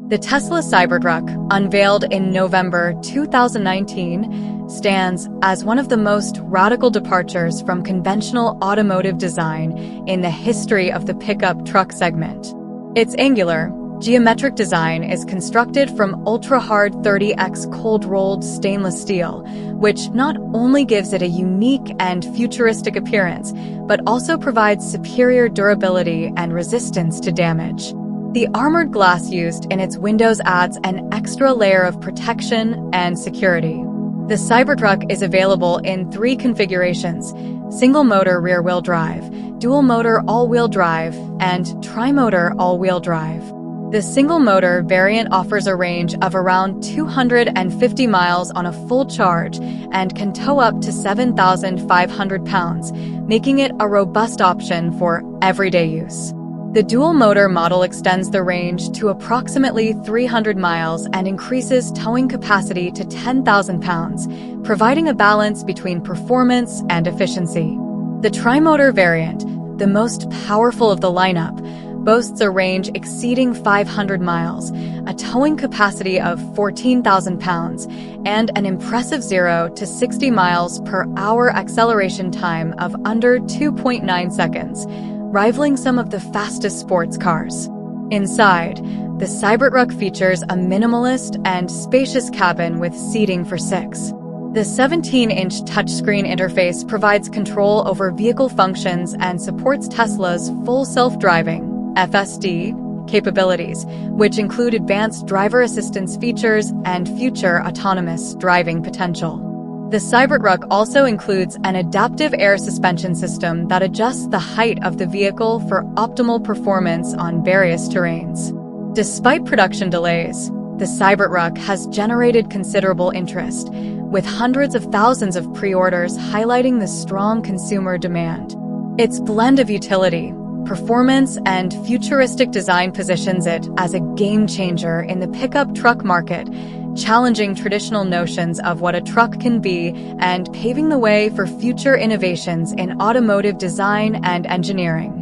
The Tesla Cybertruck, unveiled in November 2019, stands as one of the most radical departures from conventional automotive design in the history of the pickup truck segment. Its angular, geometric design is constructed from ultra-hard 30x cold-rolled stainless steel, which not only gives it a unique and futuristic appearance, but also provides superior durability and resistance to damage. The armored glass used in its windows adds an extra layer of protection and security. The Cybertruck is available in 3 configurations: single-motor rear-wheel drive, dual-motor all-wheel drive, and tri-motor all-wheel drive. The single-motor variant offers a range of around 250 miles on a full charge and can tow up to 7,500 pounds, making it a robust option for everyday use. The dual-motor model extends the range to approximately 300 miles and increases towing capacity to 10,000 pounds, providing a balance between performance and efficiency. The tri-motor variant, the most powerful of the lineup, boasts a range exceeding 500 miles, a towing capacity of 14,000 pounds, and an impressive 0 to 60 miles per hour acceleration time of under 2.9 seconds, rivaling some of the fastest sports cars. Inside, the Cybertruck features a minimalist and spacious cabin with seating for 6. The 17-inch touchscreen interface provides control over vehicle functions and supports Tesla's full self-driving (FSD) capabilities, which include advanced driver assistance features and future autonomous driving potential. The Cybertruck also includes an adaptive air suspension system that adjusts the height of the vehicle for optimal performance on various terrains. Despite production delays, the Cybertruck has generated considerable interest, with hundreds of thousands of pre-orders highlighting the strong consumer demand. Its blend of utility, performance, and futuristic design positions it as a game-changer in the pickup truck market, challenging traditional notions of what a truck can be and paving the way for future innovations in automotive design and engineering.